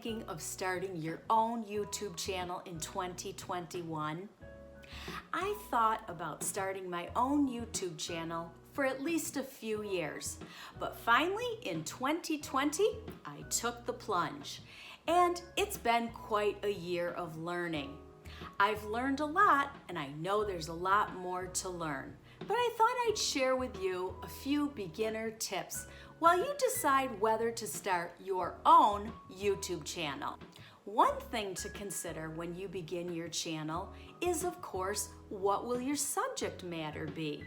thinking of starting your own YouTube channel in 2021? I thought about starting my own YouTube channel for at least a few years, but finally in 2020, I took the plunge, and it's been quite a year of learning. I've learned a lot, and I know there's a lot more to learn, but I thought I'd share with you a few beginner tips while you decide whether to start your own YouTube channel. One thing to consider when you begin your channel is, of course, what will your subject matter be?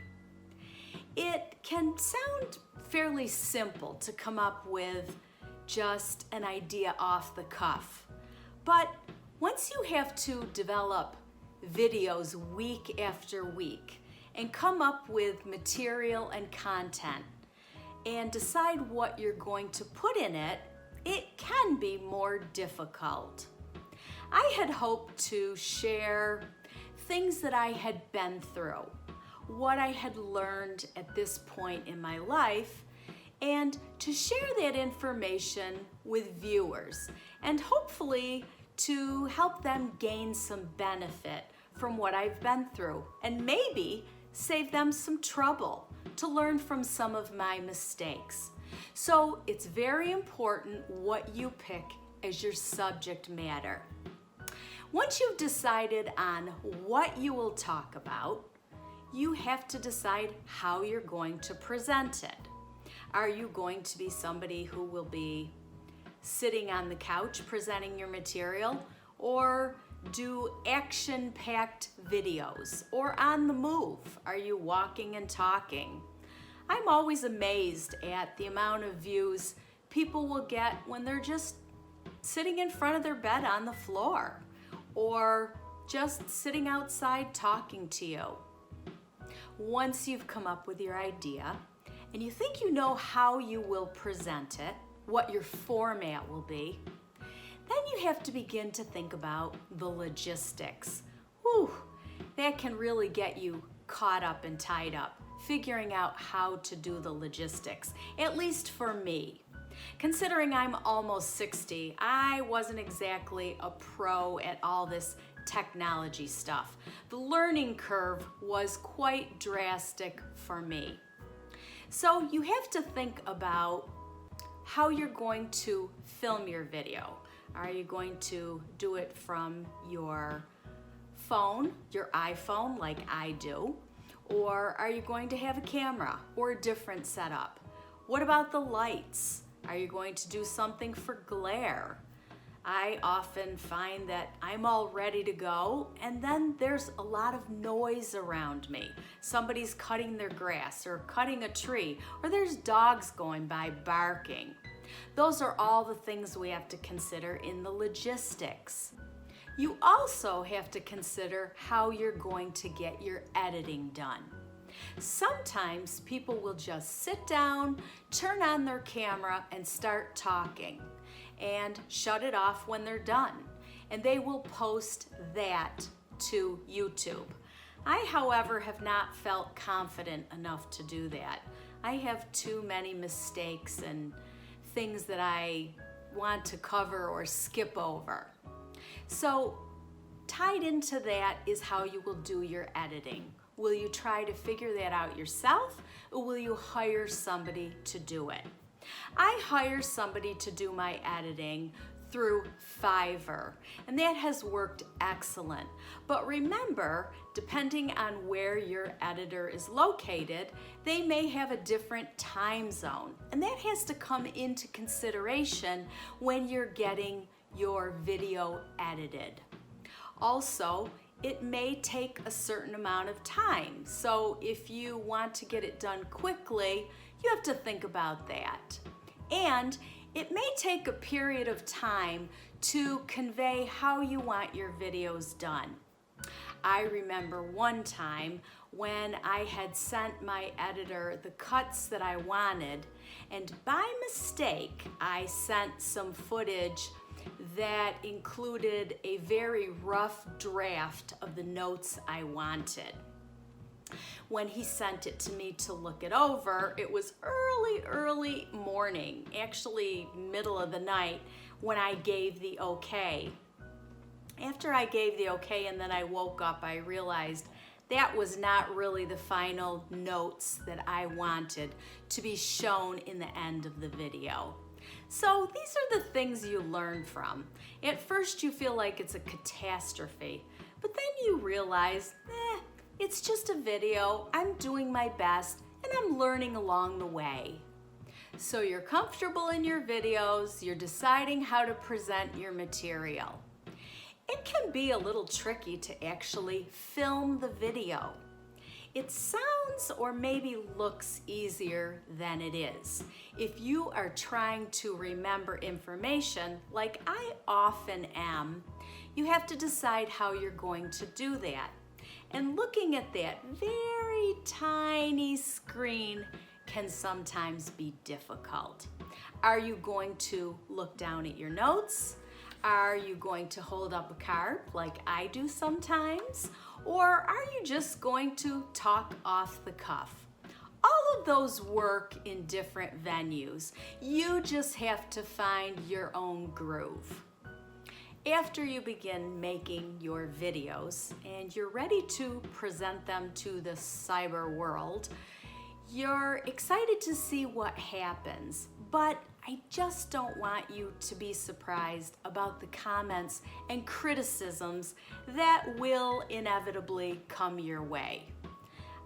It can sound fairly simple to come up with just an idea off the cuff, but once you have to develop videos week after week and come up with material and content and decide what you're going to put in it, it can be more difficult. I had hoped to share things that I had been through, what I had learned at this point in my life, and to share that information with viewers and hopefully to help them gain some benefit from what I've been through and maybe save them some trouble to learn from some of my mistakes. So it's very important what you pick as your subject matter. Once you've decided on what you will talk about, you have to decide how you're going to present it. Are you going to be somebody who will be sitting on the couch presenting your material, or do action-packed videos, or on the move? Are you walking and talking? I'm always amazed at the amount of views people will get when they're just sitting in front of their bed on the floor, or just sitting outside talking to you. Once you've come up with your idea and you think you know how you will present it, what your format will be, then you have to begin to think about the logistics. Whew, that can really get you caught up and tied up, figuring out how to do the logistics, at least for me. Considering I'm almost 60, I wasn't exactly a pro at all this technology stuff. The learning curve was quite drastic for me. So you have to think about how you're going to film your video. Are you going to do it from your phone, your iPhone, like I do? Or are you going to have a camera or a different setup? What about the lights? Are you going to do something for glare? I often find that I'm all ready to go, and then there's a lot of noise around me. Somebody's cutting their grass or cutting a tree, or there's dogs going by barking. Those are all the things we have to consider in the logistics. You also have to consider how you're going to get your editing done. Sometimes people will just sit down, turn on their camera, and start talking, and shut it off when they're done, and they will post that to YouTube. I, however, have not felt confident enough to do that. I have too many mistakes and things that I want to cover or skip over. So tied into that is how you will do your editing. Will you try to figure that out yourself, or will you hire somebody to do it? I hire somebody to do my editing through Fiverr, and that has worked excellent. But remember, depending on where your editor is located, they may have a different time zone, and that has to come into consideration when you're getting your video edited. Also, it may take a certain amount of time. So if you want to get it done quickly, you have to think about that. And it may take a period of time to convey how you want your videos done. I remember one time when I had sent my editor the cuts that I wanted, and by mistake, I sent some footage that included a very rough draft of the notes I wanted. When he sent it to me to look it over, it was early morning, actually middle of the night, when I gave the okay. After I gave the okay and then I woke up, I realized that was not really the final notes that I wanted to be shown in the end of the video. So these are the things you learn from. At first you feel like it's a catastrophe, but then you realize, it's just a video, I'm doing my best, and I'm learning along the way. So you're comfortable in your videos, you're deciding how to present your material. It can be a little tricky to actually film the video. It sounds or maybe looks easier than it is. If you are trying to remember information, like I often am, you have to decide how you're going to do that. And looking at that very tiny screen can sometimes be difficult. Are you going to look down at your notes? Are you going to hold up a card like I do sometimes? Or are you just going to talk off the cuff? All of those work in different venues. You just have to find your own groove. After you begin making your videos and you're ready to present them to the cyber world, you're excited to see what happens, but I just don't want you to be surprised about the comments and criticisms that will inevitably come your way.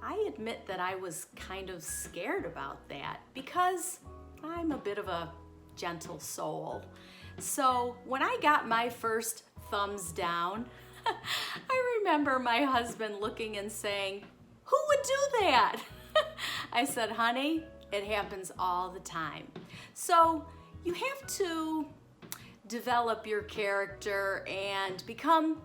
I admit that I was kind of scared about that because I'm a bit of a gentle soul. So when I got my first thumbs down, I remember my husband looking and saying, "Who would do that?" I said, "Honey, it happens all the time." So you have to develop your character and become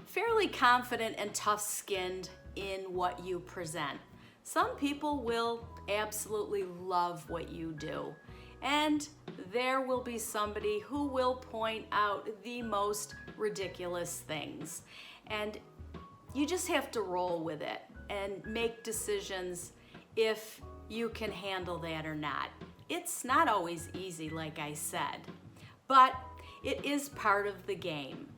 fairly confident and tough-skinned in what you present. Some people will absolutely love what you do, and there will be somebody who will point out the most ridiculous things. And you just have to roll with it and make decisions if you can handle that or not. It's not always easy, like I said, but it is part of the game.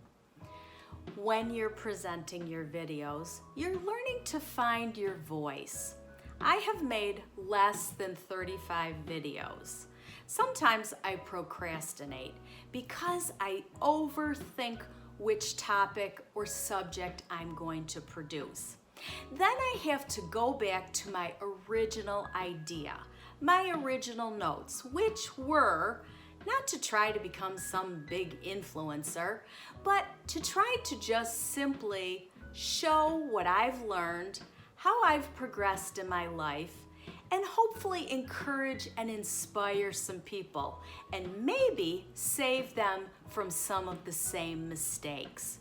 When you're presenting your videos, you're learning to find your voice. I have made less than 35 videos. Sometimes I procrastinate because I overthink which topic or subject I'm going to produce. Then I have to go back to my original idea, my original notes, which were not to try to become some big influencer, but to try to just simply show what I've learned, how I've progressed in my life, and hopefully encourage and inspire some people, and maybe save them from some of the same mistakes.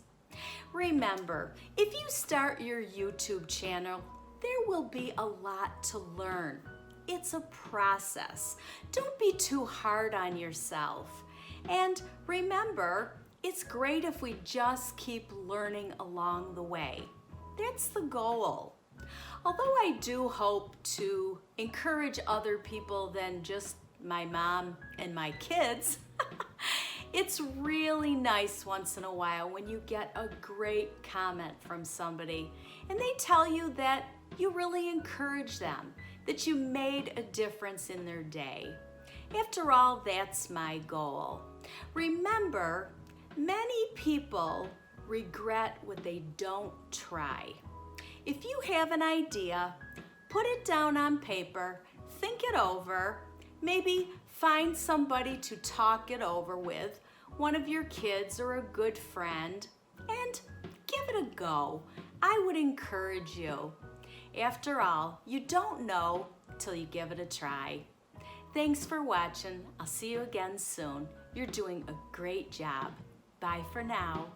Remember, if you start your YouTube channel, there will be a lot to learn. It's a process. Don't be too hard on yourself. And remember, it's great if we just keep learning along the way. That's the goal. Although I do hope to encourage other people than just my mom and my kids, it's really nice once in a while when you get a great comment from somebody and they tell you that you really encourage them, that you made a difference in their day. After all, that's my goal. Remember, many people regret what they don't try. If you have an idea, put it down on paper, think it over, maybe find somebody to talk it over with, one of your kids or a good friend, and give it a go. I would encourage you. After all, you don't know till you give it a try. Thanks for watching. I'll see you again soon. You're doing a great job. Bye for now.